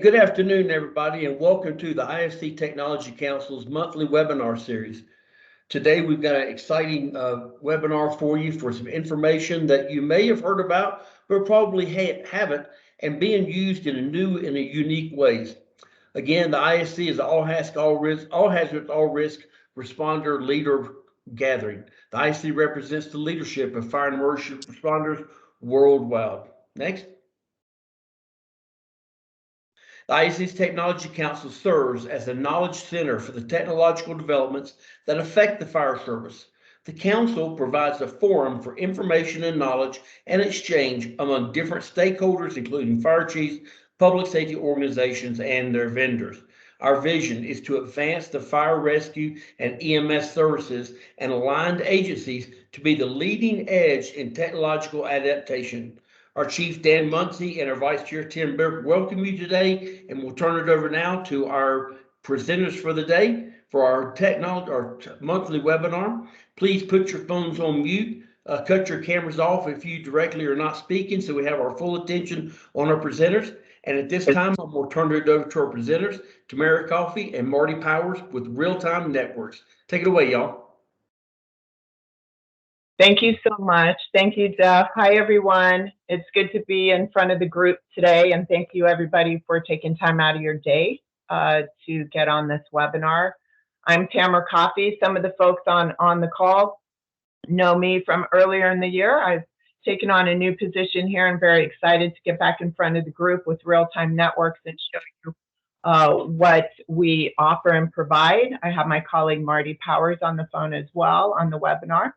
good afternoon, everybody, and welcome to the IAFC Technology Council's monthly webinar series. Today, we've got an exciting webinar for you for some information that you may have heard about, but probably haven't, and being used in a new and a unique ways. Again, the IAFC is all hazardous, all risk responder leader gathering. The IAFC represents the leadership of fire and emergency responders worldwide. Next. The IAFC's Technology Council serves as a knowledge center for the technological developments that affect the fire service. The Council provides a forum for information and knowledge and exchange among different stakeholders, including fire chiefs, public safety organizations, and their vendors. Our vision is to advance the fire rescue and EMS services and aligned agencies to be the leading edge in technological adaptation. Our Chief Dan Muncie and our Vice Chair Tim Burke welcome you today, and we'll turn it over now to our presenters for the day for our monthly webinar. Please put your phones on mute, cut your cameras off if you directly are not speaking, so we have our full attention on our presenters. And at this time, I'm going to turn it over to our presenters, Tamara Coffey and Marty Powers with Real Time Networks. Take it away, y'all. Thank you so much. Thank you, Jeff. Hi, everyone. It's good to be in front of the group today, and thank you, everybody, for taking time out of your day to get on this webinar. I'm Tamara Coffey. Some of the folks on the call know me from earlier in the year. I've taken on a new position here. I'm very excited to get back in front of the group with Real-Time Networks and show you what we offer and provide. I have my colleague Marty Powers on the phone as well on the webinar.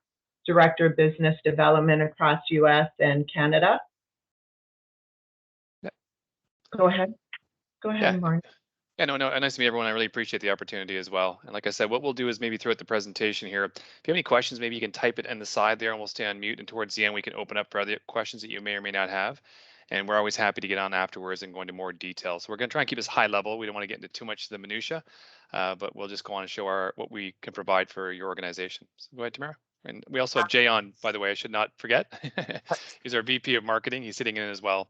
Director of Business Development across US and Canada. Yeah. Go ahead, Mark. Yeah, no, nice to meet everyone. I really appreciate the opportunity as well. And like I said, what we'll do is maybe throughout the presentation here, if you have any questions, maybe you can type it in the side there and we'll stay on mute. And towards the end, we can open up for other questions that you may or may not have. And we're always happy to get on afterwards and go into more detail. So we're going to try and keep this high level. We don't want to get into too much of the minutia, but we'll just go on and show what we can provide for your organization. So go ahead, Tamara. And we also have Jay on, by the way, I should not forget. He's our VP of Marketing. He's sitting in as well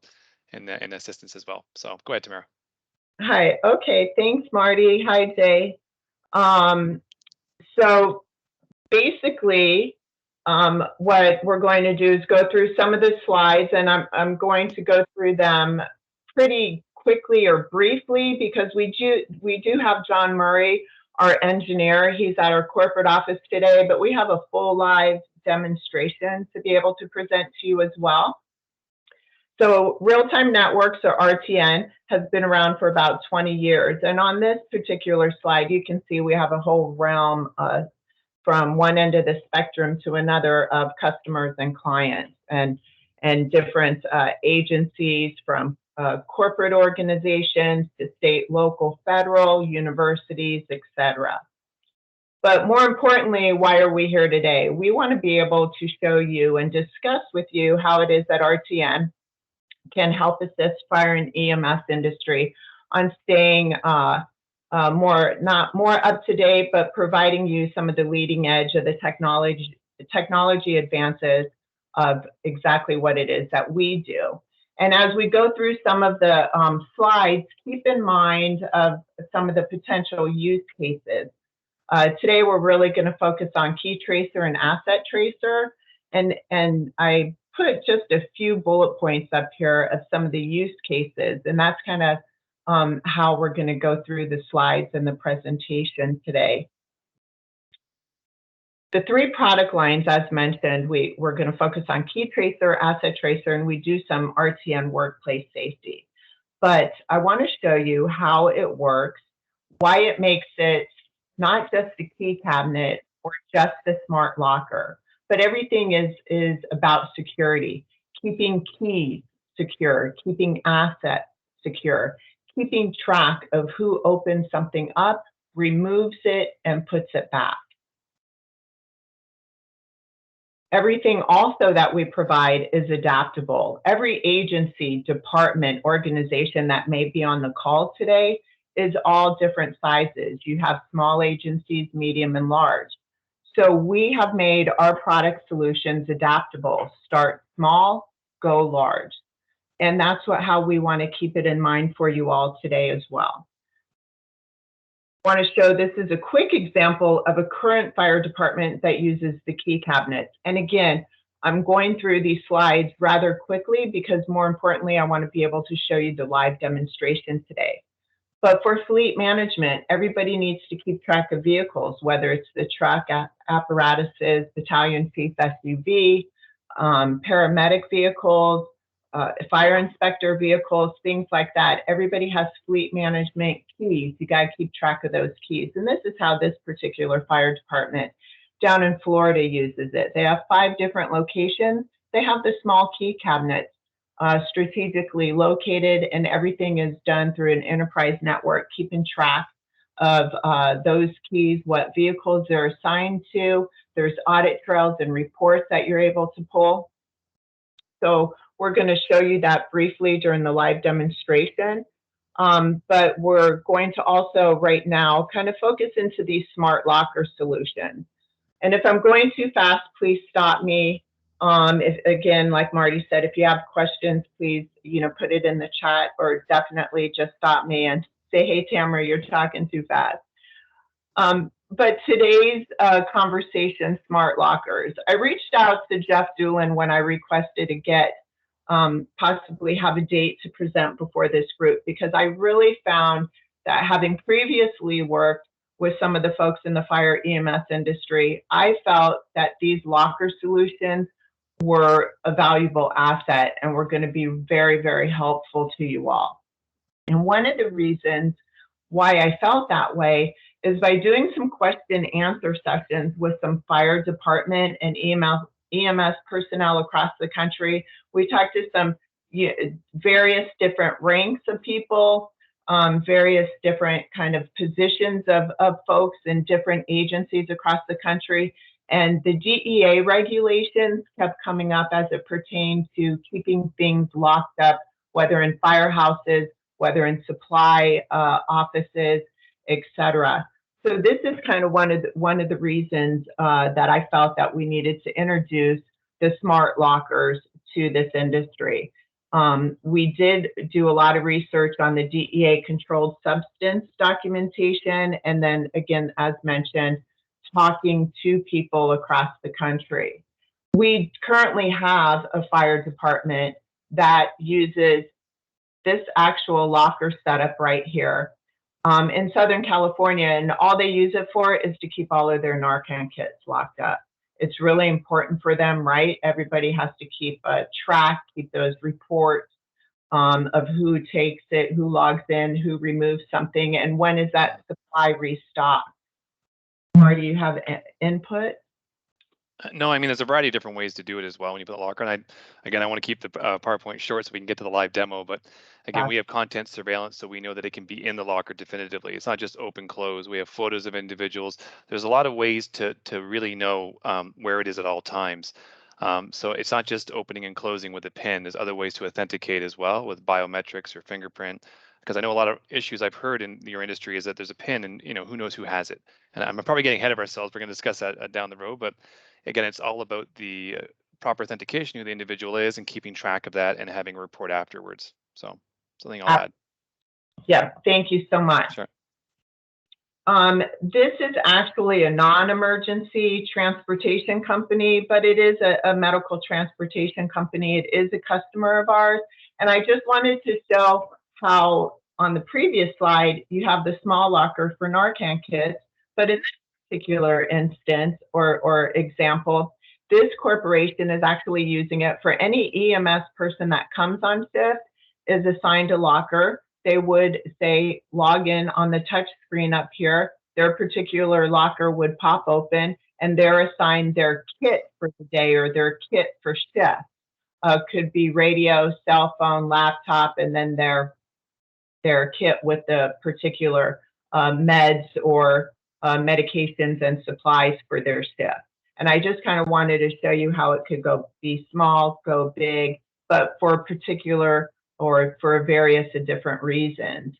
in assistance as well. So go ahead, Tamara. Hi. Okay. Thanks, Marty. Hi, Jay. So basically, what we're going to do is go through some of the slides, and I'm going to go through them pretty quickly or briefly because we do have John Murray, our engineer. He's at our corporate office today, but we have a full live demonstration to be able to present to you as well. So Real-Time Networks, or RTN, has been around for about 20 years. And on this particular slide, you can see we have a whole realm from one end of the spectrum to another of customers and clients and different agencies from corporate organizations to state, local, federal, universities, etc. But more importantly, why are we here today? We want to be able to show you and discuss with you how it is that RTN can help assist fire and EMS industry on staying not more up to date, but providing you some of the leading edge of the technology advances of exactly what it is that we do. And as we go through some of the slides, keep in mind of some of the potential use cases. Today, we're really going to focus on KeyTracer and AssetTracer, and I put just a few bullet points up here of some of the use cases, and that's kind of how we're going to go through the slides and the presentation today. The three product lines, as mentioned, we're going to focus on KeyTracer, AssetTracer, and we do some RTN workplace safety. But I want to show you how it works, why it makes it not just a key cabinet or just a smart locker, but everything is about security, keeping keys secure, keeping assets secure, keeping track of who opens something up, removes it, and puts it back. Everything also that we provide is adaptable. Every agency, department, organization that may be on the call today is all different sizes. You have small agencies, medium, and large. So we have made our product solutions adaptable. Start small, go large. And that's how we want to keep it in mind for you all today as well. I want to show this is a quick example of a current fire department that uses the key cabinets. And again, I'm going through these slides rather quickly because more importantly, I want to be able to show you the live demonstration today. But for fleet management, everybody needs to keep track of vehicles, whether it's the truck, apparatuses, battalion chief SUV, paramedic vehicles, fire inspector vehicles, things like that. Everybody has fleet management keys. You got to keep track of those keys. And this is how this particular fire department down in Florida uses it. They have 5 different locations. They have the small key cabinets strategically located, and everything is done through an enterprise network, keeping track of those keys, what vehicles they're assigned to. There's audit trails and reports that you're able to pull. So we're going to show you that briefly during the live demonstration. But we're going to also right now kind of focus into these smart locker solutions. And if I'm going too fast, please stop me. If, again, like Marty said, if you have questions, please, put it in the chat, or definitely just stop me and say, hey, Tamara, you're talking too fast. But today's conversation, smart lockers. I reached out to Jeff Doolin when I requested to get possibly have a date to present before this group, because I really found that, having previously worked with some of the folks in the fire EMS industry, I felt that these locker solutions were a valuable asset and were going to be very, very helpful to you all. And one of the reasons why I felt that way is by doing some question answer sessions with some fire department and EMS personnel across the country. We talked to some various different ranks of people, various different kind of positions of folks in different agencies across the country. And the DEA regulations kept coming up as it pertained to keeping things locked up, whether in firehouses, whether in supply offices, etc. So this is kind of one of the reasons that I felt that we needed to introduce the smart lockers to this industry. We did do a lot of research on the DEA controlled substance documentation, and then again, as mentioned, talking to people across the country. We currently have a fire department that uses this actual locker setup right here in Southern California, and all they use it for is to keep all of their Narcan kits locked up. It's really important for them, right? Everybody has to keep a track, keep those reports of who takes it, who logs in, who removes something, and when is that supply restocked. Marty, do you have input? No, I mean, there's a variety of different ways to do it as well when you put the locker. And I want to keep the PowerPoint short so we can get to the live demo. But again, we have content surveillance, so we know that it can be in the locker definitively. It's not just open, close. We have photos of individuals. There's a lot of ways to really know where it is at all times. So it's not just opening and closing with a pin. There's other ways to authenticate as well with biometrics or fingerprint. Because I know a lot of issues I've heard in your industry is that there's a pin and who knows who has it. And I'm probably getting ahead of ourselves. We're going to discuss that down the road. But again, it's all about the proper authentication of who the individual is and keeping track of that and having a report afterwards. So something I'll add. Yeah, thank you so much. Sure. This is actually a non-emergency transportation company, but it is a medical transportation company. It is a customer of ours. And I just wanted to show how on the previous slide, you have the small locker for Narcan kits, but in this particular instance or example, this corporation is actually using it for any EMS person that comes on shift is assigned a locker. They would say log in on the touch screen up here. Their particular locker would pop open and they're assigned their kit for the day or their kit for shift. Could be radio, cell phone, laptop, and then their kit with the particular meds or medications and supplies for their shift. And I just kind of wanted to show you how it could be small, go big, but for a particular or for various different reasons.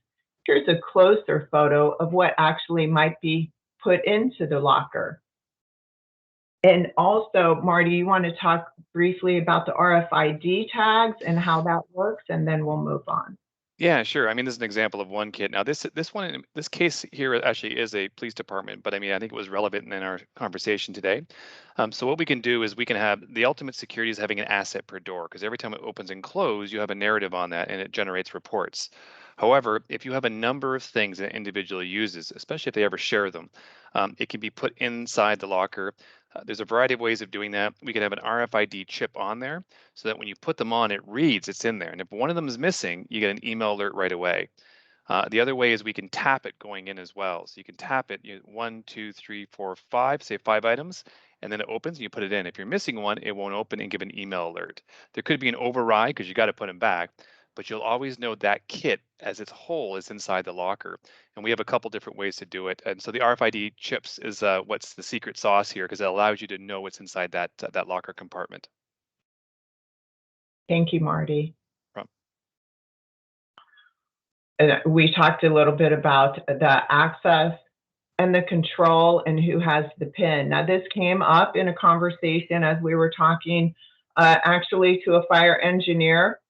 Here's a closer photo of what actually might be put into the locker. And also, Marty, you want to talk briefly about the RFID tags and how that works, and then we'll move on. Yeah, sure. I mean, this is an example of one kit. Now, this case here actually is a police department, but I mean, I think it was relevant in our conversation today. So what we can do is we can have the ultimate security is having an asset per door, because every time it opens and closes, you have a narrative on that and it generates reports. However, if you have a number of things that an individual uses, especially if they ever share them, it can be put inside the locker. There's a variety of ways of doing that. We could have an RFID chip on there so that when you put them on, it reads it's in there. And if one of them is missing, you get an email alert right away. The other way is we can tap it going in as well. So you can tap it, 1, 2, 3, 4, 5, say 5 items, and then it opens and you put it in. If you're missing one, it won't open and give an email alert. There could be an override because you got to put them back, but you'll always know that kit as its whole is inside the locker. And we have a couple different ways to do it. And so the RFID chips is what's the secret sauce here, because it allows you to know what's inside that locker compartment. Thank you, Marty. Right. And we talked a little bit about the access and the control and who has the PIN. Now, this came up in a conversation as we were talking actually to a fire engineer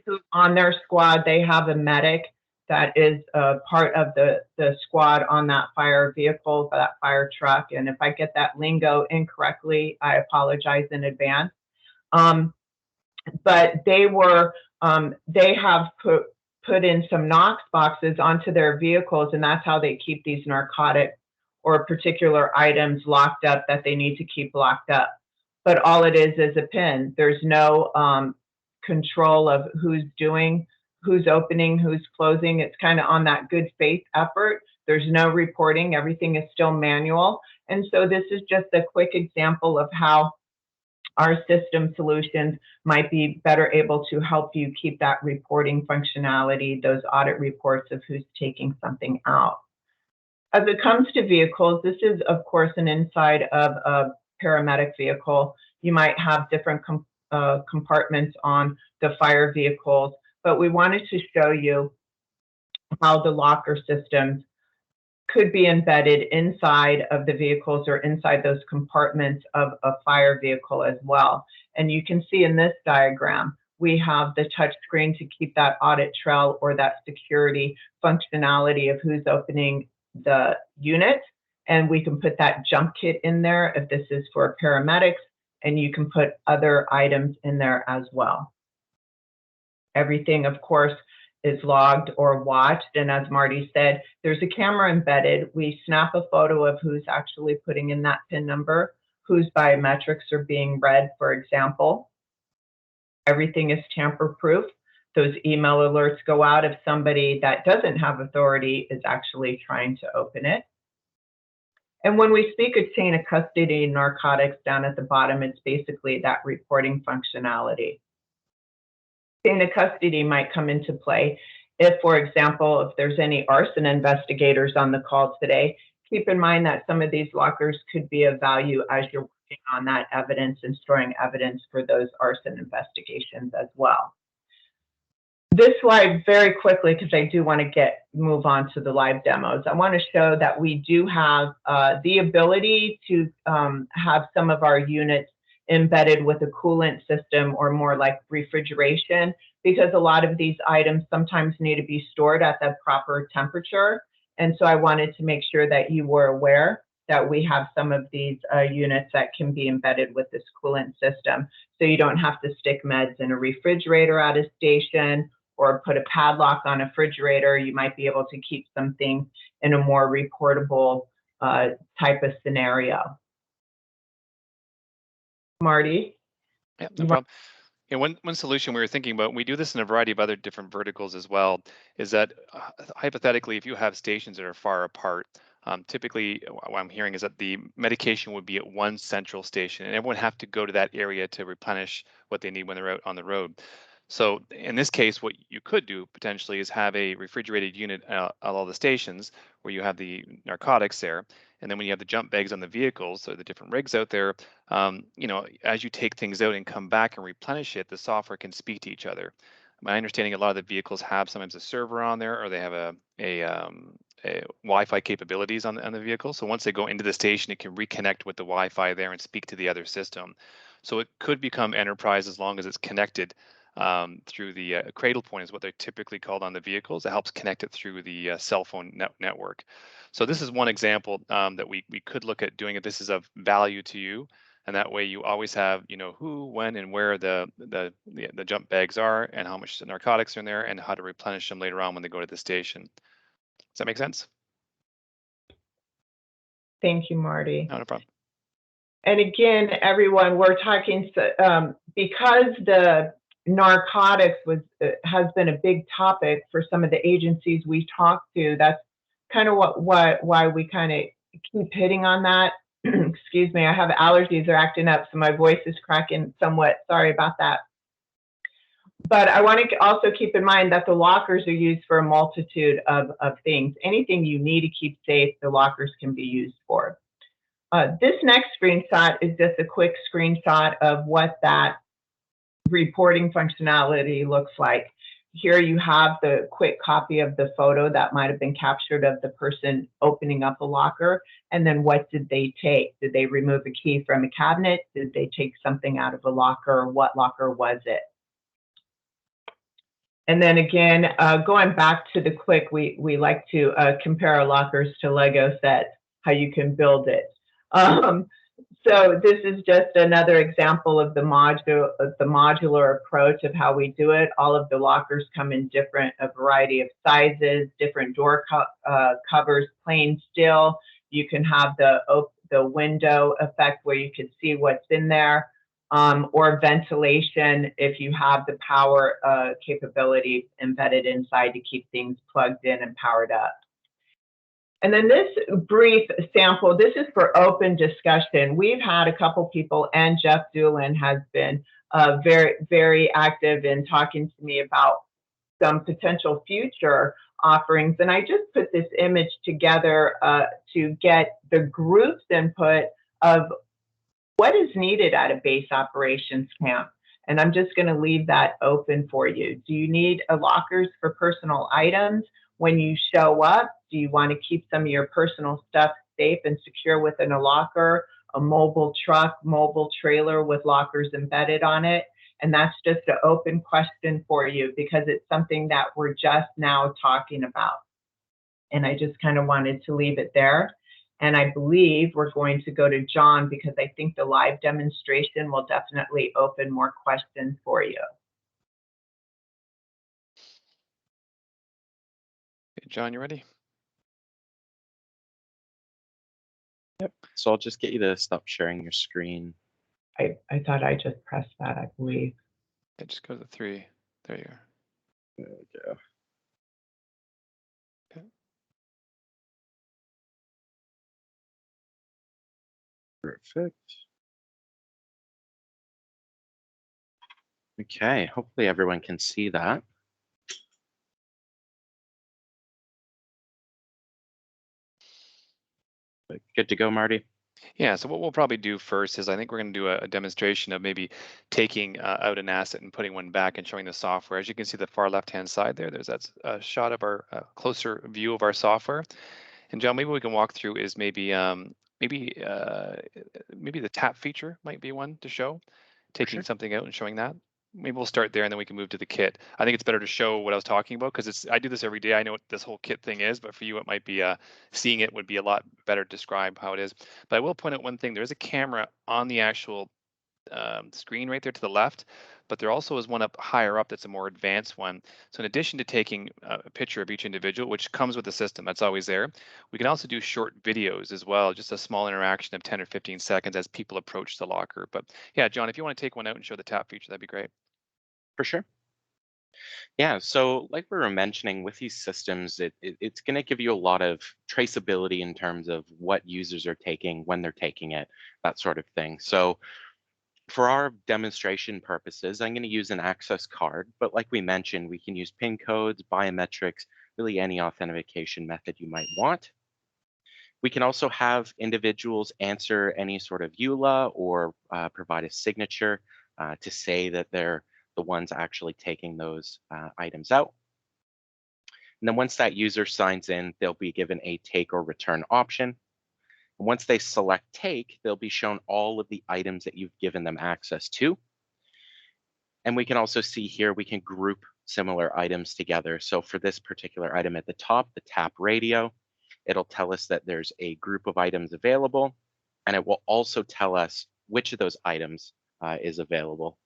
who on their squad, they have a medic that is part of the squad on that fire vehicle, that fire truck. And if I get that lingo incorrectly, I apologize in advance. But they have put in some Knox boxes onto their vehicles, and that's how they keep these narcotic or particular items locked up that they need to keep locked up. But all it is a PIN. There's no control of who's opening, who's closing. It's kind of on that good faith effort. There's no reporting. Everything is still manual. And so this is just a quick example of how our system solutions might be better able to help you keep that reporting functionality, those audit reports of who's taking something out. As it comes to vehicles, this is, of course, an inside of a paramedic vehicle. You might have different compartments on the fire vehicles, but we wanted to show you how the locker systems could be embedded inside of the vehicles or inside those compartments of a fire vehicle as well. And you can see in this diagram, we have the touch screen to keep that audit trail or that security functionality of who's opening the unit. And we can put that jump kit in there if this is for paramedics, and you can put other items in there as well. Everything, of course, is logged or watched. And as Marty said, there's a camera embedded. We snap a photo of who's actually putting in that PIN number, whose biometrics are being read, for example. Everything is tamper-proof. Those email alerts go out if somebody that doesn't have authority is actually trying to open it. And when we speak of chain of custody narcotics down at the bottom, it's basically that reporting functionality. Chain of custody might come into play if, for example, if there's any arson investigators on the call today. Keep in mind that some of these lockers could be of value as you're working on that evidence and storing evidence for those arson investigations as well. This slide, very quickly, because I do want to move on to the live demos. I want to show that we do have the ability to have some of our units embedded with a coolant system or more like refrigeration, because a lot of these items sometimes need to be stored at the proper temperature. And so I wanted to make sure that you were aware that we have some of these units that can be embedded with this coolant system. So you don't have to stick meds in a refrigerator at a station or put a padlock on a refrigerator. You might be able to keep something in a more reportable type of scenario. Marty? Yeah, no problem. And one solution we were thinking about, we do this in a variety of other different verticals as well, is that hypothetically, if you have stations that are far apart, typically what I'm hearing is that the medication would be at one central station and everyone have to go to that area to replenish what they need when they're out on the road. So in this case, what you could do potentially is have a refrigerated unit at all the stations where you have the narcotics there. And then when you have the jump bags on the vehicles, or the different rigs out there, as you take things out and come back and replenish it, the software can speak to each other. My understanding, a lot of the vehicles have sometimes a server on there, or they have a Wi-Fi capabilities on the vehicle. So once they go into the station, it can reconnect with the Wi-Fi there and speak to the other system. So it could become enterprise as long as it's connected through the cradle point is what they're typically called on the vehicles. It helps connect it through the cell phone network. So this is one example that we could look at doing it. This is of value to you. And that way you always have, who, when, and where the jump bags are and how much narcotics are in there and how to replenish them later on when they go to the station. Does that make sense? Thank you, Marty. No problem. And again, everyone, we're talking because the narcotics has been a big topic for some of the agencies we talk to. That's kind of why we kind of keep hitting on that. Excuse me, I have allergies are acting up, so my voice is cracking somewhat. Sorry about that. But I want to also keep in mind that the lockers are used for a multitude of things. Anything you need to keep safe, the lockers can be used for. This next screenshot is just a quick screenshot of what that reporting functionality looks like. Here you have the quick copy of the photo that might have been captured of the person opening up a locker. And then what did they take? Did they remove a key from a cabinet? Did they take something out of a locker? What locker was it? And then again, going back to the quick, we like to compare our lockers to Lego sets, how you can build it. So this is just another example of the modular approach of how we do it. All of the lockers come in a variety of sizes, different door covers, plain steel. You can have the window effect where you can see what's in there, or ventilation if you have the power capability embedded inside to keep things plugged in and powered up. And then this brief sample, this is for open discussion. We've had a couple people, and Jeff Doolin has been very, very active in talking to me about some potential future offerings. And I just put this image together to get the group's input of what is needed at a base operations camp. And I'm just going to leave that open for you. Do you need lockers for personal items? When you show up, do you want to keep some of your personal stuff safe and secure within a locker, a mobile truck, mobile trailer with lockers embedded on it? And that's just an open question for you because it's something that we're just now talking about. And I just kind of wanted to leave it there. And I believe we're going to go to John because I think the live demonstration will definitely open more questions for you. John, you ready? Yep. So I'll just get you to stop sharing your screen. I thought I just pressed that, I believe. Yeah, just go to 3. There you are. There we go. Okay. Perfect. Okay, hopefully everyone can see that. Good to go, Marty? Yeah, so what we'll probably do first is I think we're going to do a demonstration of maybe taking out an asset and putting one back and showing the software. As you can see the far left-hand side there's that shot of our closer view of our software. And John, maybe we can walk through is maybe maybe the tap feature might be one to show, taking something out and showing that. Maybe we'll start there and then we can move to the kit. I think it's better to show what I was talking about because I do this every day. I know what this whole kit thing is, but for you, it might be seeing it would be a lot better to describe how it is. But I will point out one thing. There is a camera on the actual screen right there to the left, but there also is one up higher up that's a more advanced one. So in addition to taking a picture of each individual, which comes with the system, that's always there, we can also do short videos as well, just a small interaction of 10 or 15 seconds as people approach the locker. But yeah, John, if you want to take one out and show the tap feature, that'd be great. For sure. Yeah, so like we were mentioning with these systems, it's going to give you a lot of traceability in terms of what users are taking, when they're taking it, that sort of thing. So for our demonstration purposes, I'm going to use an access card, but like we mentioned, we can use PIN codes, biometrics, really any authentication method you might want. We can also have individuals answer any sort of EULA or provide a signature to say that they're the ones actually taking those items out. And then once that user signs in, they'll be given a take or return option. And once they select take, they'll be shown all of the items that you've given them access to. And we can also see here, we can group similar items together. So for this particular item at the top, the tap radio, it'll tell us that there's a group of items available, and it will also tell us which of those items is available.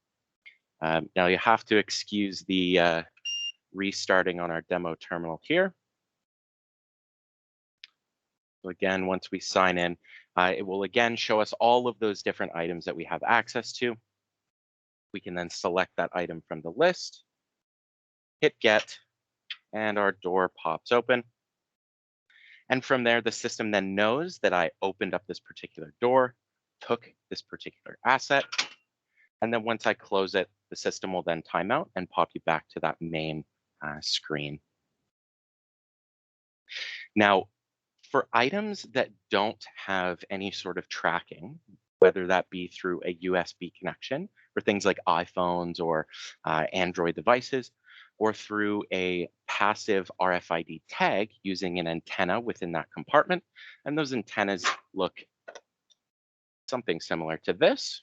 Now you have to excuse the restarting on our demo terminal here. So again, once we sign in, it will again show us all of those different items that we have access to. We can then select that item from the list, hit get, and our door pops open. And from there, the system then knows that I opened up this particular door, took this particular asset, and then once I close it, the system will then time out and pop you back to that main screen. Now, for items that don't have any sort of tracking, whether that be through a USB connection for things like iPhones or Android devices, or through a passive RFID tag using an antenna within that compartment. And those antennas look something similar to this,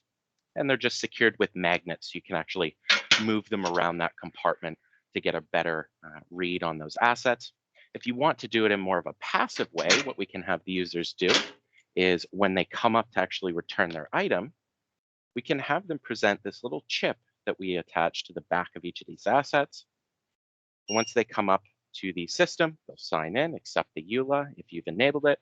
and they're just secured with magnets. You can actually move them around that compartment to get a better read on those assets. If you want to do it in more of a passive way, what we can have the users do is when they come up to actually return their item, we can have them present this little chip that we attach to the back of each of these assets. Once they come up to the system, they'll sign in, accept the EULA if you've enabled it.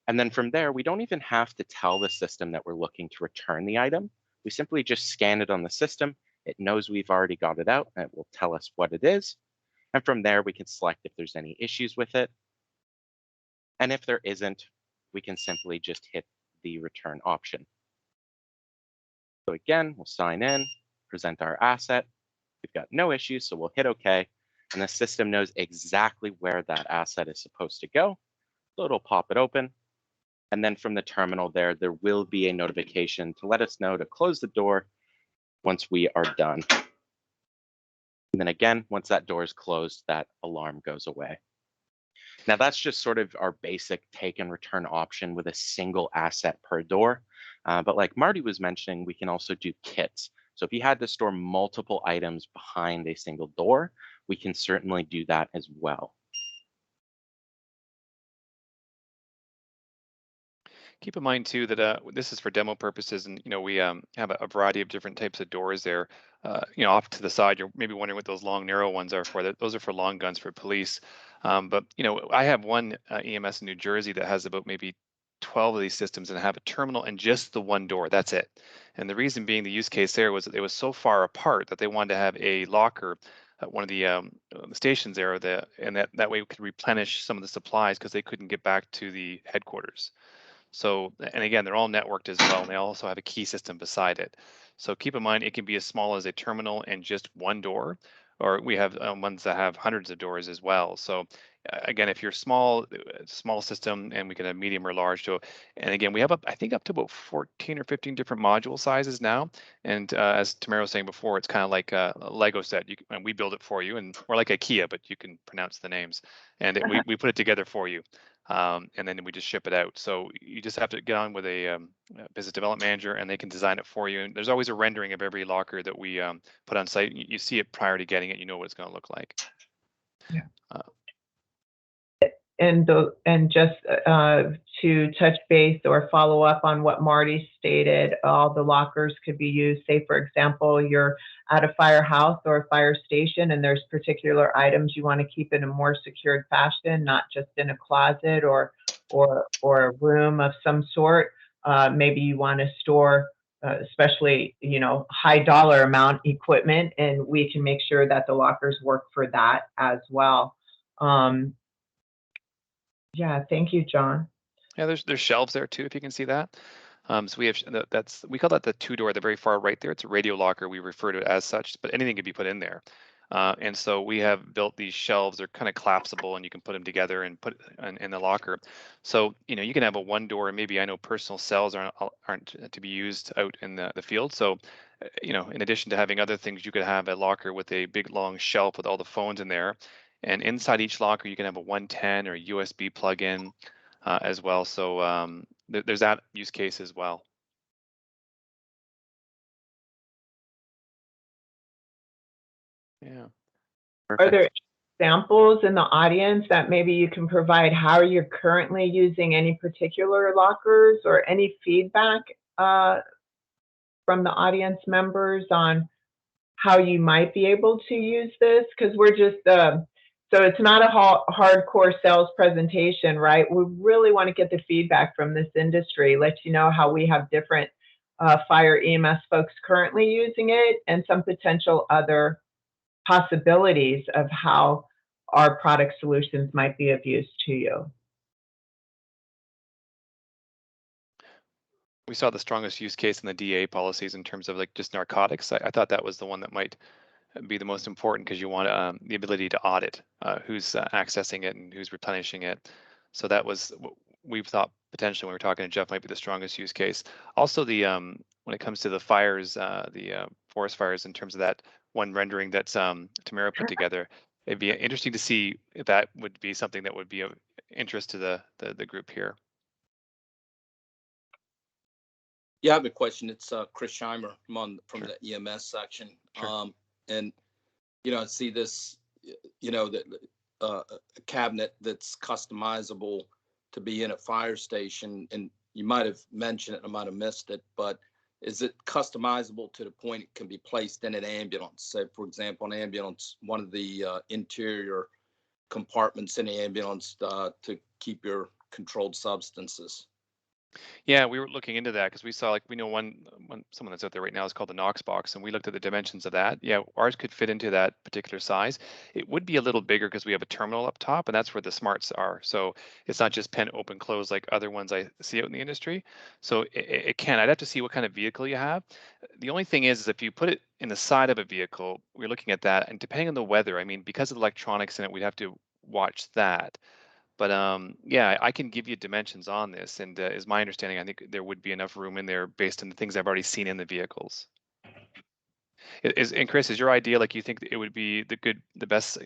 And then from there, we don't even have to tell the system that we're looking to return the item. We simply just scan it on the system. It knows we've already got it out, and it will tell us what it is. And from there, we can select if there's any issues with it. And if there isn't, we can simply just hit the return option. So again, we'll sign in, present our asset. We've got no issues, so we'll hit OK. And the system knows exactly where that asset is supposed to go. So it'll pop it open. And then from the terminal there will be a notification to let us know to close the door once we are done. And then again, once that door is closed, that alarm goes away. Now that's just sort of our basic take and return option with a single asset per door. But like Marty was mentioning, we can also do kits. So if you had to store multiple items behind a single door, we can certainly do that as well. Keep in mind too that this is for demo purposes, and we have a variety of different types of doors there. Off to the side, you're maybe wondering what those long, narrow ones are for. Those are for long guns for police. But I have one EMS in New Jersey that has about maybe 12 of these systems and have a terminal and just the one door. That's it. And the reason being, the use case there was that it was so far apart that they wanted to have a locker at one of the stations there, and that way we could replenish some of the supplies because they couldn't get back to the headquarters. So, and again, they're all networked as well, and they also have a key system beside it. So keep in mind, it can be as small as a terminal and just one door, or we have ones that have hundreds of doors as well. So again, if you're small system, and we can have medium or large. So, and again, we have I think up to about 14 or 15 different module sizes now. And as Tamara was saying before, it's kind of like a Lego set. And we build it for you, and we're like IKEA, but you can pronounce the names, and we put it together for you. And then we just ship it out. So you just have to get on with a business development manager, and they can design it for you. And there's always a rendering of every locker that we put on site. You see it prior to getting it. You know what it's going to look like. Yeah. And just to touch base or follow up on what Marty stated, all the lockers could be used. Say, for example, you're at a firehouse or a fire station, and there's particular items you want to keep in a more secured fashion, not just in a closet or a room of some sort. Maybe you want to store, especially high dollar amount equipment, and we can make sure that the lockers work for that as well. Yeah, thank you, John. Yeah, there's shelves there too, if you can see that. So we have we call that the two door, the very far right there. It's a radio locker. We refer to it as such, but anything can be put in there. And so we have built these shelves. They're kind of collapsible, and you can put them together and put in the locker. So you can have a one door, and maybe I know personal cells aren't to be used out in the field. So in addition to having other things, you could have a locker with a big long shelf with all the phones in there. And inside each locker, you can have a 110 or USB plug-in as well. So there's that use case as well. Yeah. Are there examples in the audience that maybe you can provide how you're currently using any particular lockers, or any feedback from the audience members on how you might be able to use this? Because we're just, so it's not a hardcore sales presentation, right? We really want to get the feedback from this industry, let you know how we have different fire EMS folks currently using it, and some potential other possibilities of how our product solutions might be of use to you. We saw the strongest use case in the DA policies in terms of like just narcotics. I thought that was the one that might be the most important, because you want the ability to audit who's accessing it and who's replenishing it. So that was what we thought potentially when we were talking to Jeff might be the strongest use case. Also, the when it comes to the fires, the forest fires, in terms of that one rendering that Tamara put together, it'd be interesting to see if that would be something that would be of interest to the group here. Yeah, I have a question. It's Chris Scheimer. I'm from Sure. the EMS section. Sure. And, you know, I see this, you know, that a cabinet that's customizable to be in a fire station. And you might have mentioned it, I might have missed it, but is it customizable to the point it can be placed in an ambulance? Say, for example, an ambulance, one of the interior compartments in the ambulance to keep your controlled substances. Yeah, we were looking into that because we saw, like, we know someone that's out there right now is called the Knox box, and we looked at the dimensions of that. Yeah, ours could fit into that particular size. It would be a little bigger because we have a terminal up top, and that's where the smarts are. So it's not just pen open close like other ones I see out in the industry. So it can. I'd have to see what kind of vehicle you have. The only thing is if you put it in the side of a vehicle, we're looking at that, and depending on the weather, I mean, because of the electronics in it, we'd have to watch that. But yeah, I can give you dimensions on this, and is my understanding, I think there would be enough room in there based on the things I've already seen in the vehicles. And Chris, is your idea, like, you think that it would be the best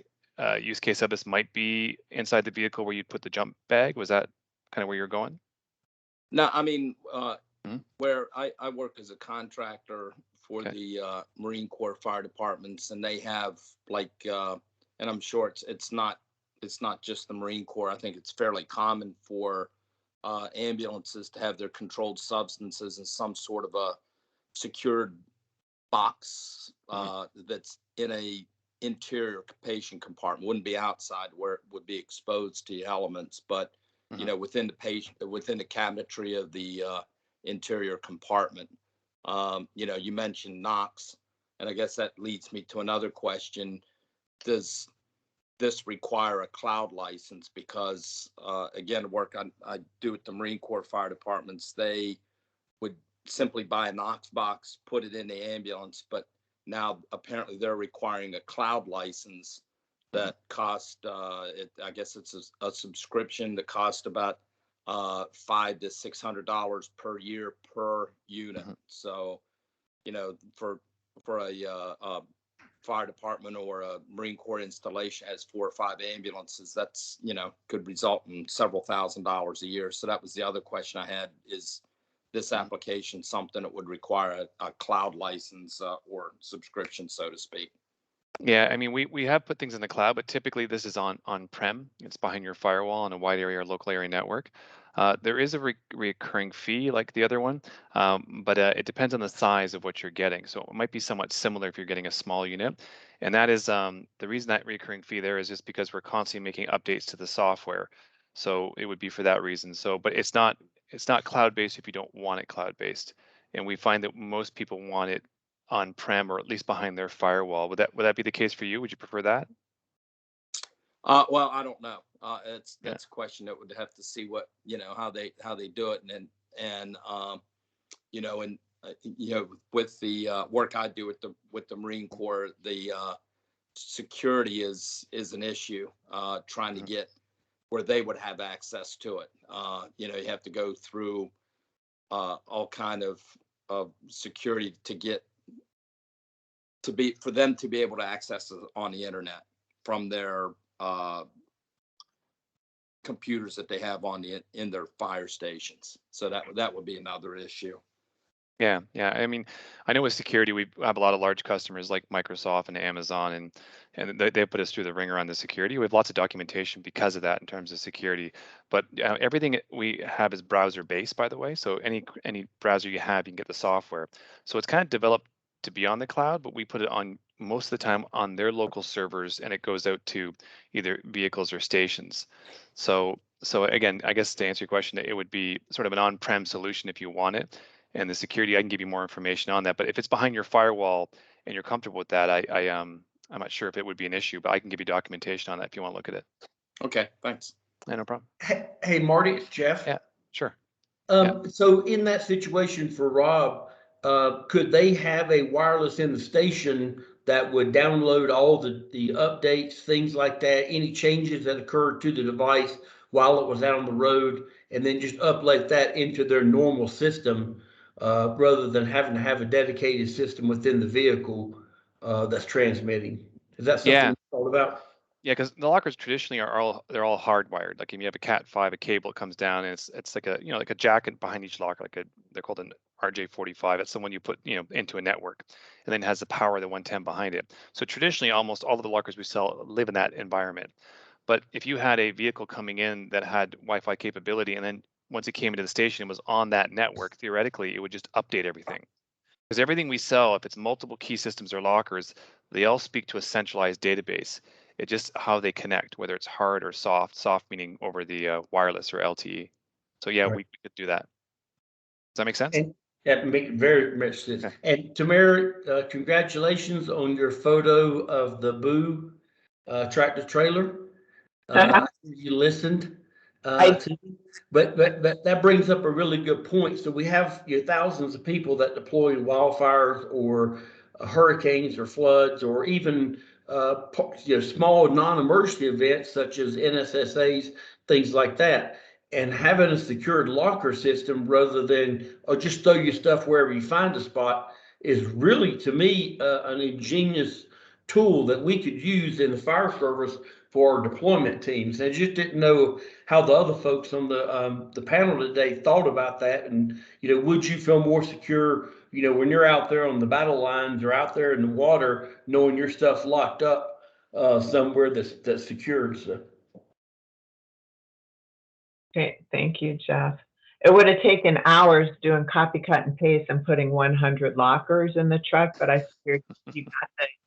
use case of this might be inside the vehicle where you'd put the jump bag? Was that kind of where you're going? No, I mean, Mhm. where I work as a contractor for Okay. the Marine Corps fire departments, and they have like, and I'm sure it's not just the Marine Corps. I think it's fairly common for ambulances to have their controlled substances in some sort of a secured box that's in a interior patient compartment. Wouldn't be outside where it would be exposed to the elements, but you know, within the cabinetry of the interior compartment. You know, you mentioned Knox, and I guess that leads me to another question. Does this require a cloud license? Because again, work I do with the Marine Corps fire departments, they would simply buy a Knox box, put it in the ambulance, but now apparently they're requiring a cloud license that cost, I guess it's a subscription that cost about $500 to $600 per year per unit. So, you know, for a fire department or a Marine Corps installation has 4 or 5 ambulances, that's, you know, could result in several $1,000s a year. So that was the other question I had, is this application something that would require a cloud license or subscription, so to speak? Yeah, I mean, we have put things in the cloud, but typically this is on-prem. It's behind your firewall on a wide area or local area network. There is a recurring fee like the other one, but it depends on the size of what you're getting. So it might be somewhat similar if you're getting a small unit. And that is the reason that recurring fee there is just because we're constantly making updates to the software. So it would be for that reason. So, but it's not cloud-based if you don't want it cloud-based. And we find that most people want it on-prem or at least behind their firewall. Would that be the case for you? Would you prefer that? Well, I don't know. That's Yeah. a question that would have to see what, you know, how they do it, and you know, and you know, with the work I do with the Marine Corps, the security is an issue. Trying to get where they would have access to it. You know, you have to go through all kind of security for them to be able to access it on the internet from their computers that they have on in their fire stations. So that would be another issue. Yeah, yeah. I mean, I know with security, we have a lot of large customers like Microsoft and Amazon, and they put us through the ringer on the security. We have lots of documentation because of that in terms of security. But everything we have is browser based, by the way. So any browser you have, you can get the software. So it's kind of developed to be on the cloud, but we put it on most of the time on their local servers, and it goes out to either vehicles or stations. So again, I guess to answer your question, it would be sort of an on-prem solution if you want it. And the security, I can give you more information on that. But if it's behind your firewall and you're comfortable with that, I'm not sure if it would be an issue, but I can give you documentation on that if you want to look at it. Okay, thanks. Yeah, no problem. Hey, Marty, it's Jeff. Yeah, sure. So in that situation for Rob, could they have a wireless in the station that would download all the updates, things like that, any changes that occurred to the device while it was out on the road, and then just upload that into their normal system, rather than having to have a dedicated system within the vehicle that's transmitting? Is that something Yeah. you thought about? Yeah, because the lockers traditionally they're all hardwired. Like if you have a Cat5, a cable comes down, and it's like a like a jacket behind each locker, they're called an RJ45. It's the one you put into a network, and then has the power of the 110 behind it. So traditionally, almost all of the lockers we sell live in that environment. But if you had a vehicle coming in that had Wi-Fi capability, and then once it came into the station and was on that network, theoretically, it would just update everything. Because everything we sell, if it's multiple key systems or lockers, they all speak to a centralized database. It's just how they connect, whether it's hard or soft. Soft meaning over the wireless or LTE. So yeah, Right. we could do that. Does that make sense? And that make very much sense. Okay. And Tamara, congratulations on your photo of the Boo tractor trailer. You listened to me. But that brings up a really good point. So we have thousands of people that deploy in wildfires or hurricanes or floods, or even small non-emergency events such as NSSAs, things like that. And having a secured locker system rather than just throw your stuff wherever you find a spot is really, to me, an ingenious tool that we could use in the fire service for our deployment teams. I just didn't know how the other folks on the panel today thought about that. And would you feel more secure, when you're out there on the battle lines or out there in the water, knowing your stuff's locked up somewhere that's secured? So. Okay, thank you, Jeff. It would have taken hours doing copy, cut, and paste and putting 100 lockers in the truck, but I figured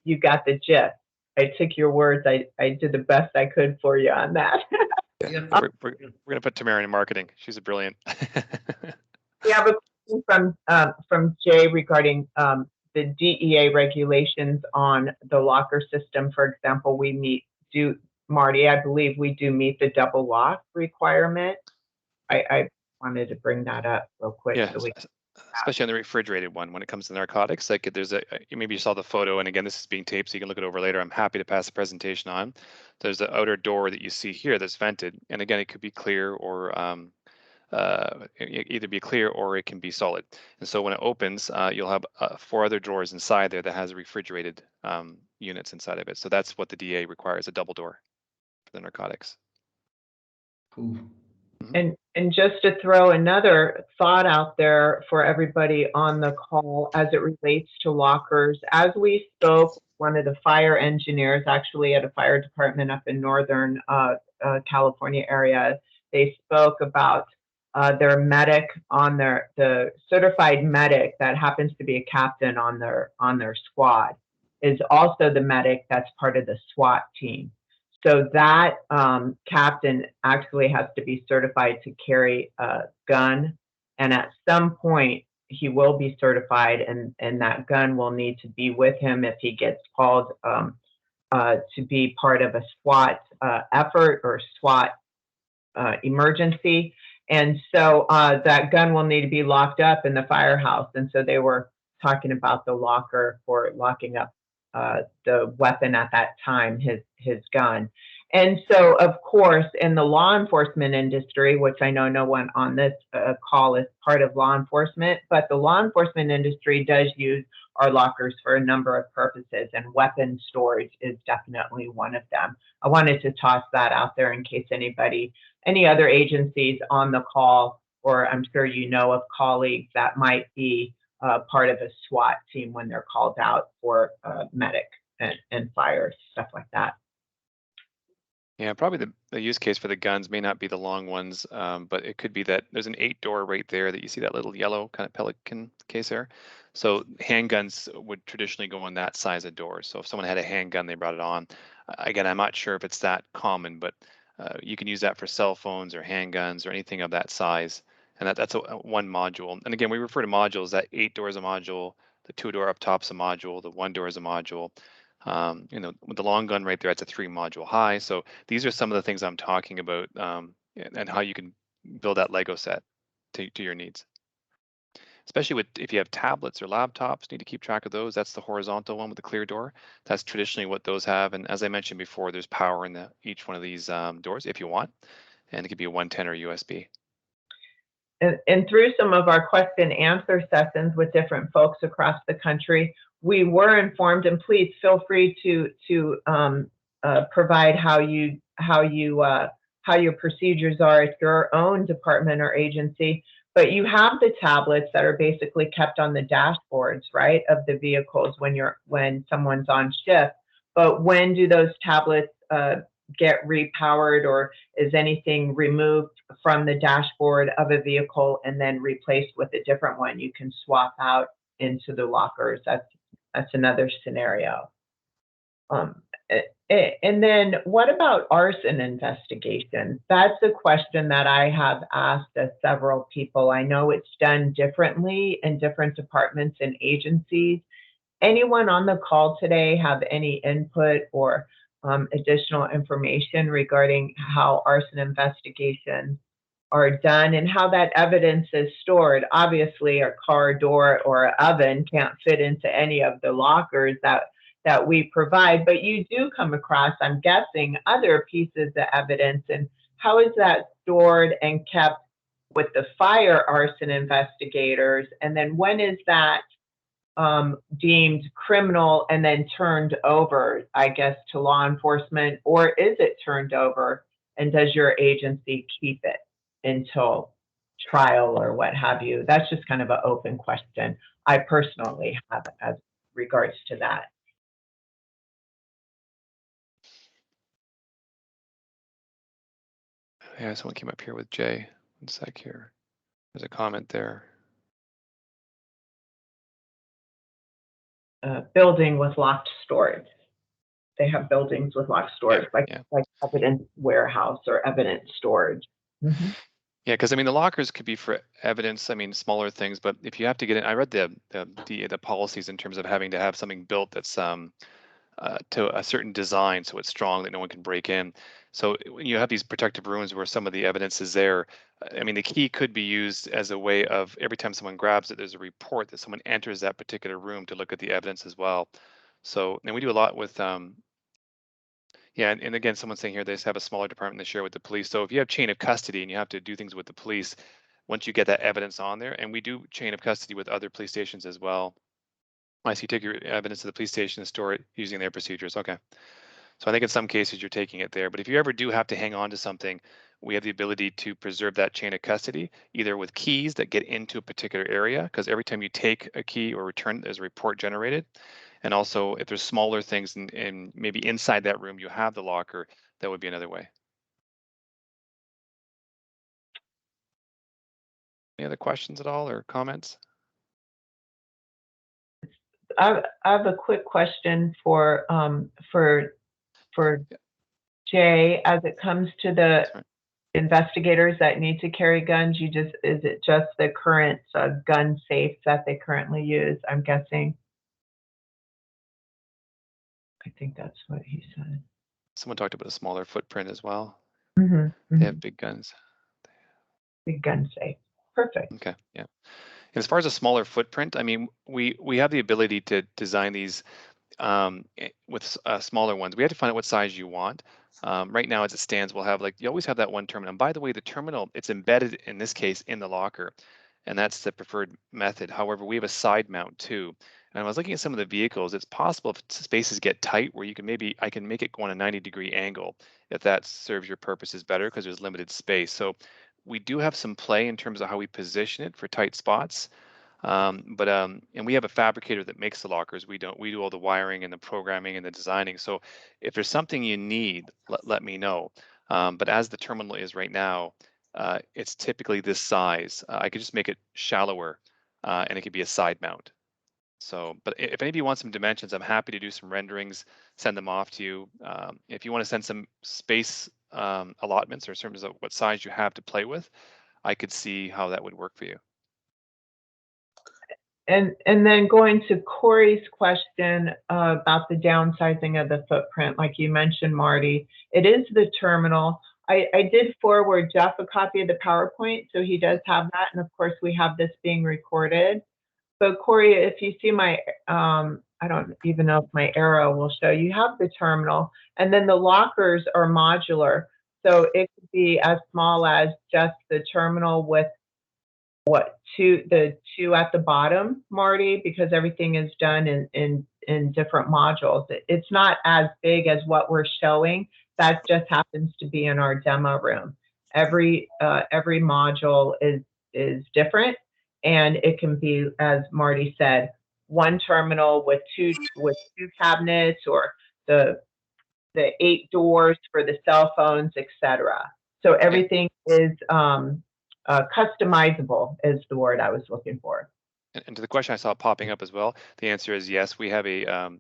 you got the gist. I took your words. I did the best I could for you on that. Yeah, we're gonna put Tamara in marketing. She's a brilliant. We have a question from Jay regarding the DEA regulations on the locker system. For example, Marty, I believe we do meet the double lock requirement. I wanted to bring that up real quick. Yeah, So especially on the refrigerated one when it comes to narcotics. Like there's maybe you saw the photo, and again, this is being taped, so you can look it over later. I'm happy to pass the presentation on. There's the outer door that you see here that's vented, and again, it could be clear or either be clear or it can be solid. And so when it opens, you'll have 4 other doors inside there that has refrigerated units inside of it. So that's what the DA requires, a double door for the narcotics. Cool. And just to throw another thought out there for everybody on the call as it relates to lockers, as we spoke, one of the fire engineers actually at a fire department up in Northern California area, they spoke about their medic on the certified medic that happens to be a captain on their squad is also the medic that's part of the SWAT team. So that captain actually has to be certified to carry a gun, and at some point he will be certified, and that gun will need to be with him if he gets called to be part of a SWAT effort or SWAT emergency. And so that gun will need to be locked up in the firehouse. And so they were talking about the locker for locking up the weapon at that time, his gun. And so, of course, in the law enforcement industry, which I know no one on this call is part of law enforcement, but the law enforcement industry does use our lockers for a number of purposes, and weapon storage is definitely one of them. I wanted to toss that out there in case any other agencies on the call, or I'm sure you know of colleagues that might be part of a SWAT team when they're called out for medic and fire, stuff like that. Yeah, probably the use case for the guns may not be the long ones, but it could be that there's an 8-door right there that you see that little yellow kind of pelican case there. So handguns would traditionally go on that size of door. So if someone had a handgun, they brought it on. Again, I'm not sure if it's that common, but you can use that for cell phones or handguns or anything of that size. And that's one module. And again, we refer to modules. That 8 door is a module, the 2-door up top's a module, the 1-door is a module. With the long gun right there, it's a 3-module high. So these are some of the things I'm talking about, and how you can build that Lego set to your needs. Especially if you have tablets or laptops, need to keep track of those. That's the horizontal one with the clear door. That's traditionally what those have. And as I mentioned before, there's power in each one of these doors if you want, and it could be a 110 or USB. And through some of our question and answer sessions with different folks across the country, we were informed, and please feel free to provide how your procedures are at your own department or agency. But you have the tablets that are basically kept on the dashboards, right, of the vehicles when someone's on shift. But when do those tablets get repowered, or is anything removed from the dashboard of a vehicle and then replaced with a different one you can swap out into the lockers? That's another scenario. And then what about arson investigation? That's a question that I have asked several people. I know it's done differently in different departments and agencies. Anyone on the call today have any input or additional information regarding how arson investigations are done and how that evidence is stored? Obviously, a car door or oven can't fit into any of the lockers that we provide, but you do come across, I'm guessing, other pieces of evidence. And how is that stored and kept with the fire arson investigators? And then when is that deemed criminal and then turned over, I guess, to law enforcement? Or is it turned over, and does your agency keep it until trial or what have you? That's just kind of an open question I personally have as regards to that. Yeah, someone came up here with Jay. One sec here. There's a comment there. Building with locked storage. They have buildings with locked storage, like evidence warehouse or evidence storage. Mm-hmm. Yeah, because I mean the lockers could be for evidence. I mean smaller things, but if you have to get in, I read the policies in terms of having to have something built that's to a certain design, so it's strong that no one can break in. So when you have these protective rooms where some of the evidence is there, I mean the key could be used as a way of every time someone grabs it, there's a report that someone enters that particular room to look at the evidence as well. So, and we do a lot with yeah, and again, someone's saying here they just have a smaller department they share with the police. So if you have chain of custody and you have to do things with the police, once you get that evidence on there, and we do chain of custody with other police stations as well. I see, take your evidence to the police station and store it using their procedures. Okay. So I think in some cases you're taking it there, but if you ever do have to hang on to something, we have the ability to preserve that chain of custody, either with keys that get into a particular area, because every time you take a key or return, there's a report generated. And also if there's smaller things and maybe inside that room you have the locker, that would be another way. Any other questions at all or comments? I have a quick question for Jay, as it comes to the investigators that need to carry guns. Is it just the current gun safes that they currently use? I'm guessing. I think that's what he said. Someone talked about a smaller footprint as well. Mm-hmm, mm-hmm. They have big guns. Big gun safe. Perfect. Okay, yeah. And as far as a smaller footprint, I mean, we have the ability to design these with smaller ones, we have to find out what size you want. Right now, as it stands, we'll have like, you always have that one terminal. And by the way, the terminal, it's embedded in this case in the locker, and that's the preferred method. However, we have a side mount too. And I was looking at some of the vehicles. It's possible if spaces get tight where you can I can make it go on a 90-degree angle if that serves your purposes better because there's limited space. So we do have some play in terms of how we position it for tight spots. And we have a fabricator that makes the lockers. We don't. We do all the wiring and the programming and the designing. So if there's something you need, let me know. But as the terminal is right now, it's typically this size. I could just make it shallower, and it could be a side mount. So, but if any of you want some dimensions, I'm happy to do some renderings, send them off to you. If you want to send some space allotments or in terms of what size you have to play with, I could see how that would work for you. And then going to Corey's question about the downsizing of the footprint, like you mentioned, Marty, it is the terminal. I did forward Jeff a copy of the PowerPoint, so he does have that. And of course, we have this being recorded. So Corey, if you see my, I don't even know if my arrow will show, you have the terminal, and then the lockers are modular. So it could be as small as just the terminal with the two at the bottom, Marty, because everything is done in different modules. It's not as big as what we're showing. That just happens to be in our demo room. Every module is different, and it can be, as Marty said, one terminal with two cabinets, or the 8 doors for the cell phones, etc. So everything is customizable is the word I was looking for. And to the question I saw popping up as well, the answer is yes. We have a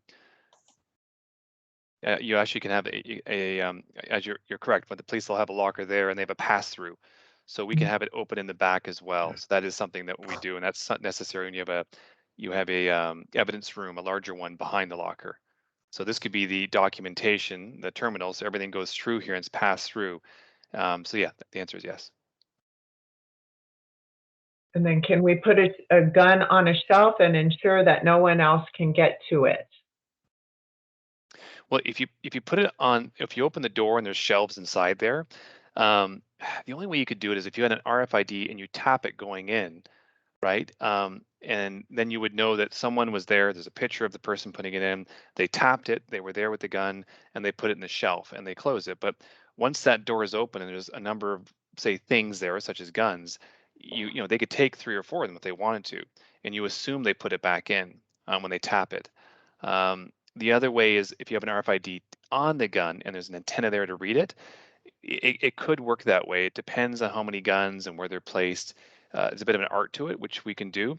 you actually can have as you're correct, but the police will have a locker there and they have a pass through, so we can have it open in the back as well. So that is something that we do, and that's not necessary when you have a evidence room, a larger one behind the locker. So this could be the documentation, the terminal, so everything goes through here and it's passed through. So yeah, the answer is yes. And then can we put a gun on a shelf and ensure that no one else can get to it? Well, if you put it on, if you open the door and there's shelves inside there, the only way you could do it is if you had an RFID and you tap it going in, right? And then you would know that someone was there. There's a picture of the person putting it in. They tapped it. They were there with the gun, and they put it in the shelf and they close it. But once that door is open and there's a number of, say, things there, such as guns, you know they could take 3 or 4 of them if they wanted to, and you assume they put it back in when they tap it. The other way is if you have an RFID on the gun and there's an antenna there to read it, it could work that way. It depends on how many guns and where they're placed. It's a bit of an art to it, which we can do.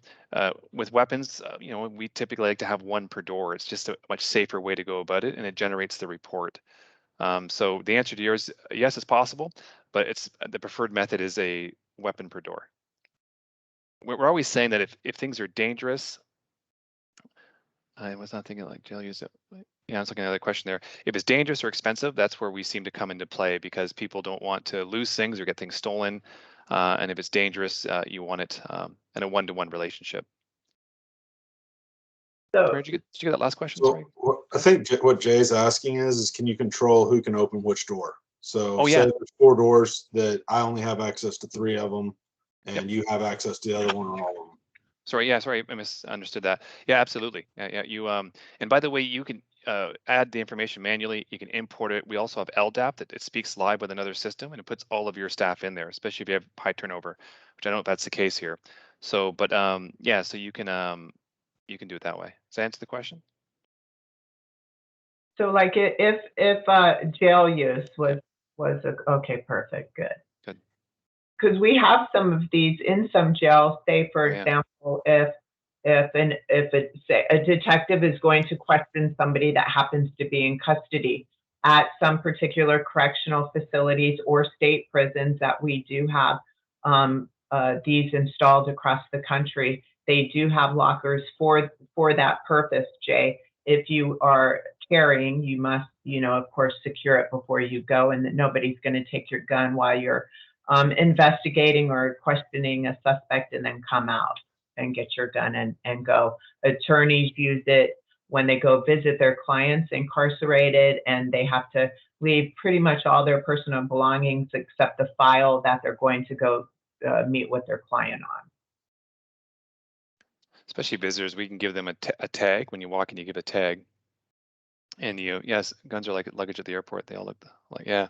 With weapons, you know, we typically like to have 1 per door. It's just a much safer way to go about it, and it generates the report. So the answer to yours, yes, it's possible, but it's the preferred method is a weapon per door. We're always saying that if things are dangerous, I was not thinking like jail use it. Yeah, I was looking at another question there. If it's dangerous or expensive, that's where we seem to come into play because people don't want to lose things or get things stolen. And if it's dangerous, you want it in a one-to-one relationship. So, Did you get that last question? So Sorry. I think what Jay's asking is can you control who can open which door? So Oh, say yeah. there's 4 doors that I only have access to 3 of them, and Yep. you have access to the other one or all of them. Sorry, I misunderstood that. Yeah, absolutely. Yeah, you and by the way, you can add the information manually. You can import it. We also have LDAP that it speaks live with another system and it puts all of your staff in there, especially if you have high turnover, which I don't know if that's the case here. So, but yeah, so you can do it that way. Does that answer the question? so like if jail use was okay, perfect, good. Good. Because we have some of these in some jails. Say, for Yeah. example, if say a detective is going to question somebody that happens to be in custody at some particular correctional facilities or state prisons that we do have these installed across the country, they do have lockers for that purpose, Jay. If you are carrying, you must, of course, secure it before you go, and that nobody's going to take your gun while you're investigating or questioning a suspect and then come out and get your gun and go. Attorneys use it when they go visit their clients incarcerated, and they have to leave pretty much all their personal belongings except the file that they're going to go meet with their client on. Especially visitors, we can give them a tag. When you walk in, you give a tag. And yes, guns are like luggage at the airport. They all look like, yeah.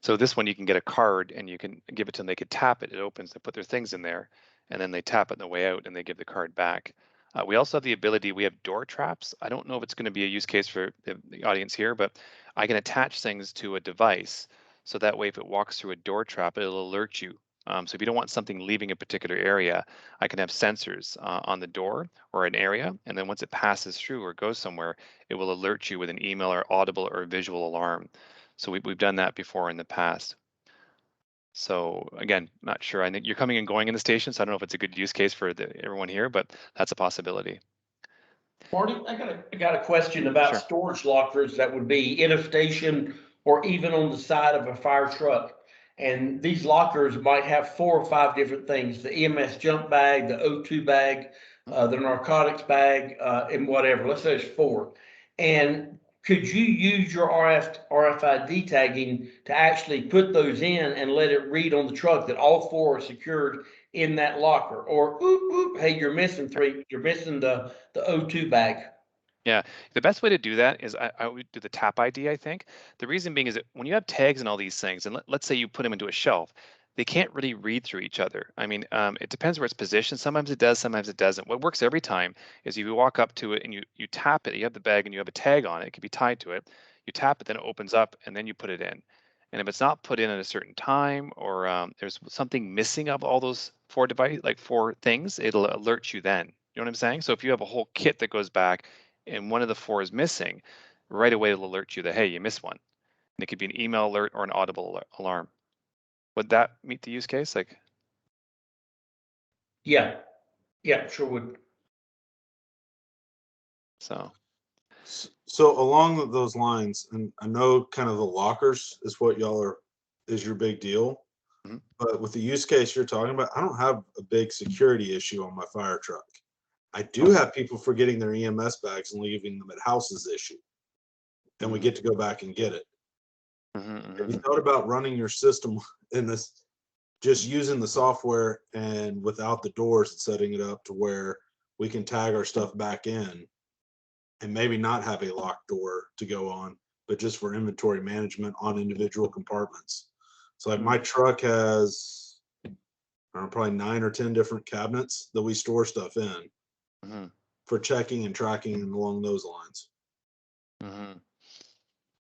So this one, you can get a card and you can give it to them. They could tap it. It opens. They put their things in there, and then they tap it on the way out, and they give the card back. We also have the ability. We have door traps. I don't know if it's going to be a use case for the audience here, but I can attach things to a device, so that way, if it walks through a door trap, it'll alert you. So if you don't want something leaving a particular area, I can have sensors on the door or an area, and then once it passes through or goes somewhere, it will alert you with an email or audible or visual alarm. So we've done that before in the past. So again, not sure. I think you're coming and going in the station, so I don't know if it's a good use case for everyone here, but that's a possibility. Marty, I got a question about Sure. storage lockers that would be in a station or even on the side of a fire truck. And these lockers might have 4 or 5 different things: the EMS jump bag, the O2 bag, the narcotics bag, and whatever. Let's say it's 4. And could you use your RFID tagging to actually put those in and let it read on the truck that all 4 are secured in that locker? Or, oop, oop, hey, you're missing 3, you're missing the O2 bag. Yeah, the best way to do that is I would do the tap ID, I think. The reason being is that when you have tags and all these things, and let's say you put them into a shelf, they can't really read through each other. I mean, it depends where it's positioned. Sometimes it does, sometimes it doesn't. What works every time is if you walk up to it and you tap it, you have the bag and you have a tag on it, it can be tied to it. You tap it, then it opens up, and then you put it in. And if it's not put in at a certain time, or there's something missing of all those 4 4 things, it'll alert you then. You know what I'm saying? So if you have a whole kit that goes back and one of the 4 is missing, right away it'll alert you that, hey, you missed one. And it could be an email alert or an audible alarm. Would that meet the use case? Like, Yeah, sure would. so. So along those lines, and I know kind of the lockers is what is your big deal. Mhm. But with the use case you're talking about, I don't have a big security issue on my fire truck. I do have people forgetting their EMS bags and leaving them at houses issue. And we get to go back and get it. Have you thought about running your system in this, just using the software and without the doors and setting it up to where we can tag our stuff back in and maybe not have a locked door to go on, but just for inventory management on individual compartments? So like my truck has probably 9 or 10 different cabinets that we store stuff in for checking and tracking and along those lines.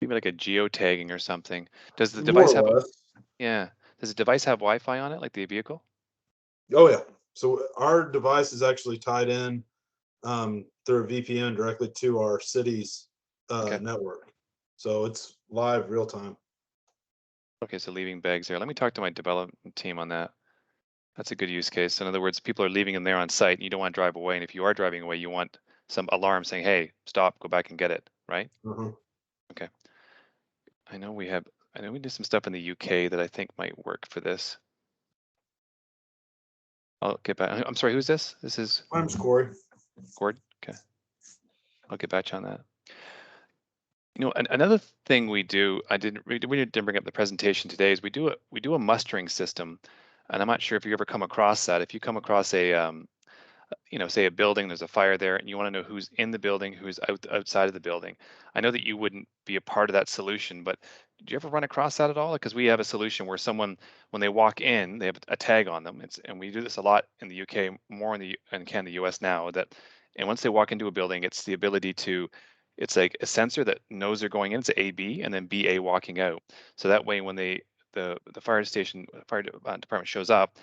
Maybe like a geotagging or something. Does the device have does the device have Wi-Fi on it, like the vehicle? Oh yeah. So our device is actually tied in through a VPN directly to our city's network. So it's live real time. Okay, so leaving bags there. Let me talk to my development team on that. That's a good use case. In other words, people are leaving them there on site and you don't want to drive away. And if you are driving away, you want some alarm saying, hey, stop, go back and get it, right? Okay. I know we did some stuff in the UK that I think might work for this. I'll get back. I'm sorry, who's this? This is My name's Corey. Gord. Okay. I'll get back to you on that. You know, another thing we do, we didn't bring up the presentation today, is we do a mustering system, and I'm not sure if you ever come across that. If you come across a say a building, there's a fire there, and you want to know who's in the building, who's outside of the building. I know that you wouldn't be a part of that solution, but did you ever run across that at all? Because we have a solution where someone, when they walk in, they have a tag on them. And we do this a lot in the UK, more in the US now. And once they walk into a building, it's the ability to, it's like a sensor that knows they're going in. It's AB and then BA walking out. So that way, when the fire department shows up,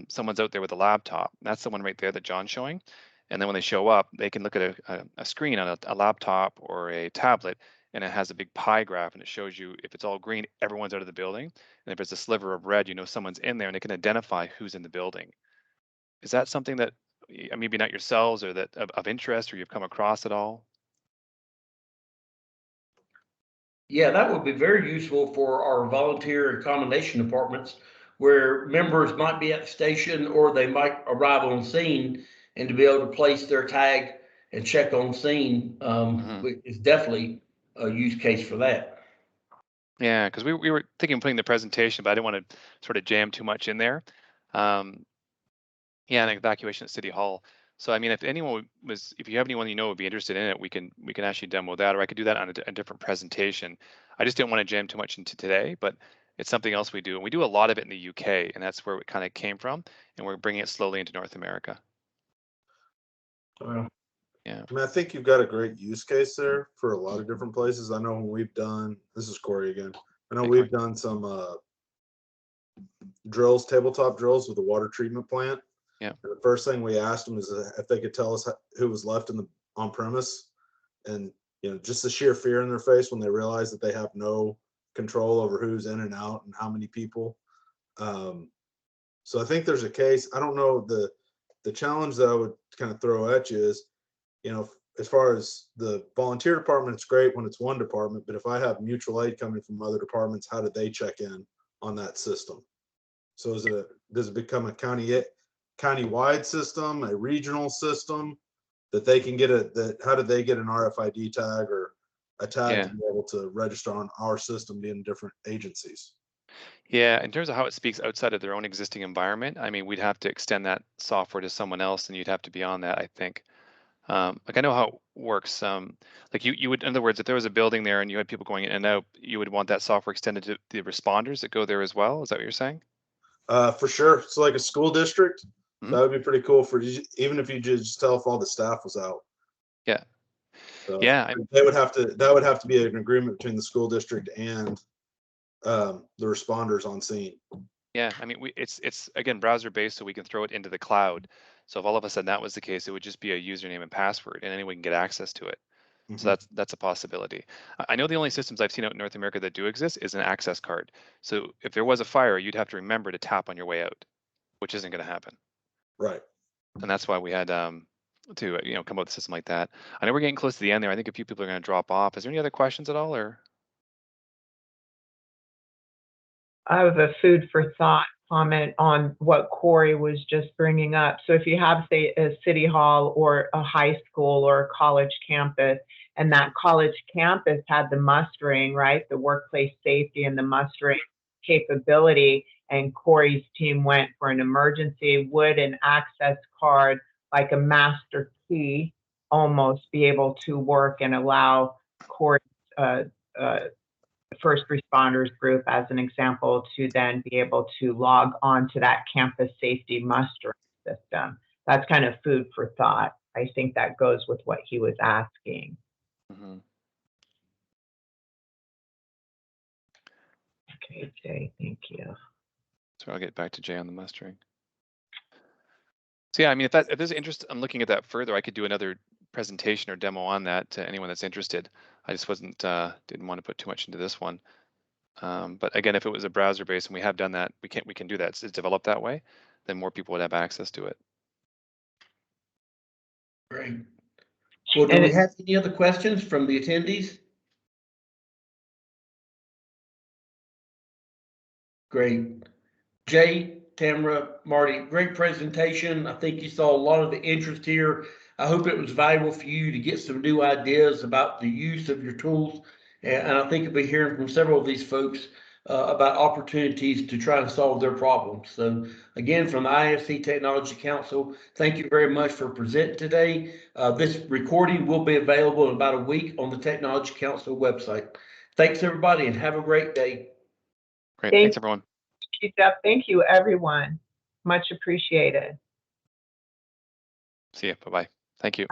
someone's out there with a laptop. That's the one right there that John's showing. And then when they show up, they can look at a screen on a laptop or a tablet, and it has a big pie graph, and it shows you if it's all green, everyone's out of the building. And if it's a sliver of red, you know someone's in there, and it can identify who's in the building. Is that something that maybe not yourselves or that of interest or you've come across at all? Yeah, that would be very useful for our volunteer and combination departments, where members might be at the station or they might arrive on scene, and to be able to place their tag and check on scene, is definitely a use case for that. Yeah, because we were thinking of putting the presentation, but I didn't want to sort of jam too much in there. Yeah, and evacuation at City Hall. So I mean, if anyone was, if you have anyone you know would be interested in it, we can actually demo that, or I could do that on a different presentation. I just didn't want to jam too much into today, but it's something else we do, and we do a lot of it in the UK, and that's where it kind of came from, and we're bringing it slowly into North America. Yeah. Yeah. I mean, I think you've got a great use case there for a lot of different places. I know when we've done, this is Corey again. I know Hey, we've Corey. done some drills, tabletop drills with the water treatment plant. Yeah. And the first thing we asked them is if they could tell us who was left in the on premise, and just the sheer fear in their face when they realize that they have no control over who's in and out and how many people. So I think there's a case. I don't know, the challenge that I would kind of throw at you is, as far as the volunteer department, it's great when it's one department, but if I have mutual aid coming from other departments, how do they check in on that system? So does it become a county-wide system, a regional system that they can get how do they get an RFID tag or a tag to be able to register on our system being different agencies? Yeah, in terms of how it speaks outside of their own existing environment, I mean, we'd have to extend that software to someone else, and you'd have to be on that, I think. Like I know how it works. Like you would, in other words, if there was a building there and you had people going in and out, you would want that software extended to the responders that go there as well. Is that what you're saying? For sure. So like a school district, Mhm. that would be pretty cool even if you just tell if all the staff was out. Yeah. So Yeah. that would have to be an agreement between the school district and the responders on scene. Yeah. I mean, it's again browser based, so we can throw it into the cloud. So if all of a sudden that was the case, it would just be a username and password, and anyone can get access to it. So that's a possibility. I know the only systems I've seen out in North America that do exist is an access card. So if there was a fire, you'd have to remember to tap on your way out, which isn't going to happen. Right. And that's why we had to come up with a system like that. I know we're getting close to the end there. I think a few people are going to drop off. Is there any other questions at all, or? I have a food for thought comment on what Corey was just bringing up. So if you have, say, a city hall or a high school or a college campus, and that college campus had the mustering, right, the workplace safety and the mustering capability, and Corey's team went for an emergency, would an access card, like a master key, almost be able to work and allow Corey's first responders group, as an example, to then be able to log on to that campus safety mustering system? That's kind of food for thought. I think that goes with what he was asking. Okay, Jay, thank you. So I'll get back to Jay on the mustering. So yeah, I mean, if there's interest, I'm looking at that further. I could do another presentation or demo on that to anyone that's interested. I just didn't want to put too much into this one. But again, if it was a browser based, and we have done that, we can do that. It's developed that way, then more people would have access to it. Great. Well, do we have any other questions from the attendees? Great. Jay, Tamara, Marty, great presentation. I think you saw a lot of the interest here. I hope it was valuable for you to get some new ideas about the use of your tools. And I think you'll be hearing from several of these folks about opportunities to try and solve their problems. So again, from the IAFC Technology Council, thank you very much for presenting today. This recording will be available in about a week on the Technology Council website. Thanks, everybody, and have a great day. Great. Thanks, everyone. Thank you, everyone. Much appreciated. See you. Bye-bye. Thank you.